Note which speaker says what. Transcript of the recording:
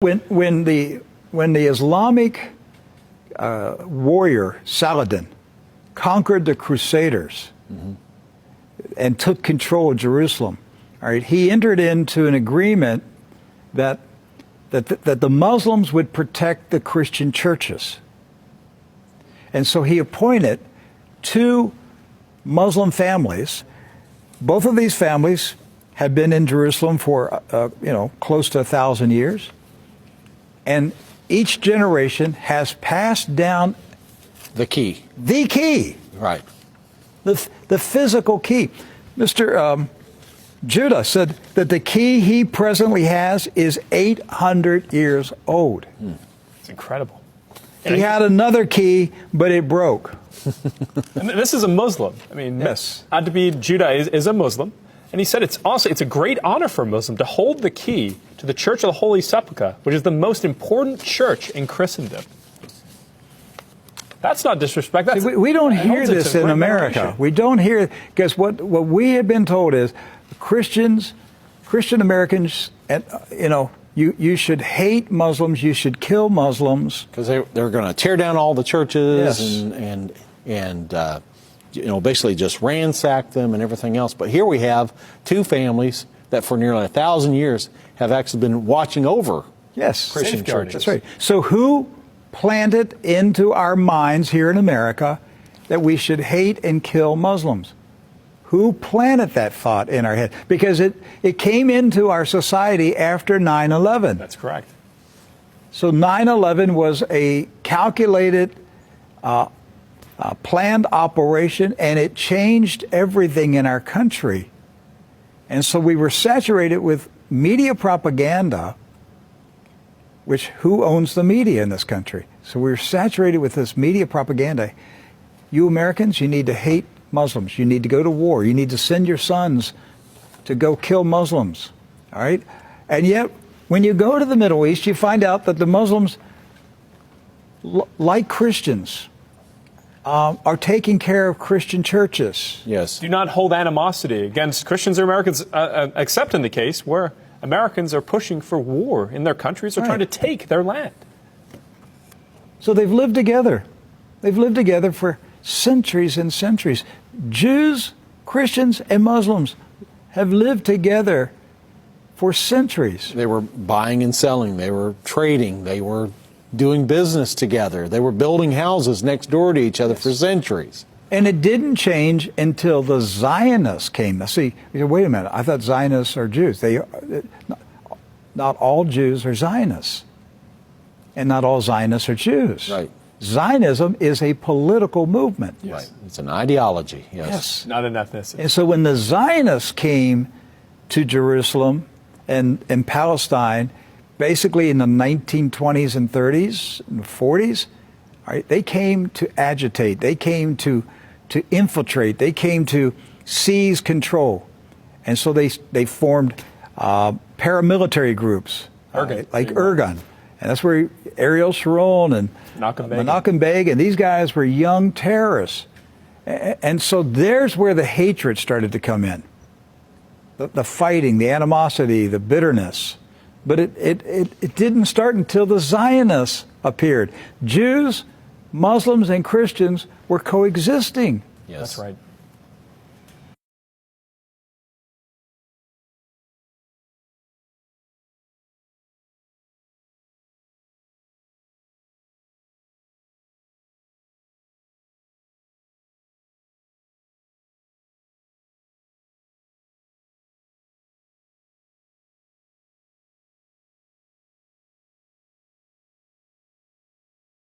Speaker 1: When the Islamic warrior Saladin conquered the Crusaders and took control of Jerusalem, all right, he entered into an agreement that the Muslims would protect the Christian churches. And so he appointed two Muslim families. Both of these families had been in Jerusalem for close to 1,000 years. And each generation has passed down
Speaker 2: the key.
Speaker 1: The key.
Speaker 2: Right.
Speaker 1: The physical key. Mr. Judah said that the key he presently has is 800 years old.
Speaker 3: It's incredible.
Speaker 1: He had another key, but it broke.
Speaker 3: And this is a Muslim. I mean,
Speaker 1: yes.
Speaker 3: Ayubi Judah is a Muslim. And he said it's a great honor for a Muslim to hold the key to the Church of the Holy Sepulchre, which is the most important church in Christendom. That's not disrespect. That's,
Speaker 1: we don't hear this in America. We don't hear, because what we have been told is Christian Americans, and you should hate Muslims, you should kill Muslims,
Speaker 2: because they're going to tear down all the churches.
Speaker 1: Yes.
Speaker 2: and basically just ransack them and everything else. But here we have two families that for nearly 1,000 years have actually been watching over Christian churches.
Speaker 1: That's right. So who planted into our minds here in America that we should hate and kill Muslims? Who planted that thought in our head? Because it came into our society after 9/11.
Speaker 3: That's correct.
Speaker 1: So 9/11 was a calculated, planned operation, and it changed everything in our country. And so we were saturated with media propaganda, which who owns the media in this country? So we were saturated with this media propaganda. You Americans, you need to hate Muslims. You need to go to war. You need to send your sons to go kill Muslims. All right? And yet, when you go to the Middle East, you find out that the Muslims, like Christians, are taking care of Christian churches.
Speaker 2: Yes.
Speaker 3: Do not hold animosity against Christians or Americans, except in the case where Americans are pushing for war in their countries or trying to take their land.
Speaker 1: So they've lived together. They've lived together for centuries and centuries. Jews, Christians, and Muslims have lived together for centuries.
Speaker 2: They were buying and selling. They were trading. They were doing business together. They were building houses next door to each other for centuries.
Speaker 1: And it didn't change until the Zionists came. Now, see, wait a minute. I thought Zionists are Jews. Not all Jews are Zionists. And not all Zionists are Jews.
Speaker 2: Right.
Speaker 1: Zionism is a political movement.
Speaker 2: Yes. Right. It's an ideology.
Speaker 1: Yes.
Speaker 3: Not an ethnicity.
Speaker 1: And so when the Zionists came to Jerusalem and Palestine, basically in the 1920s and 30s and 40s, all right, they came to agitate. They came to infiltrate. They came to seize control. And so they formed paramilitary groups, like Irgun. And that's where Ariel Sharon and Menachem Begin, and these guys were young terrorists. And so there's where the hatred started to come in. The fighting, the animosity, the bitterness. But it didn't start until the Zionists appeared. Jews, Muslims, and Christians were coexisting.
Speaker 2: Yes.
Speaker 3: That's right.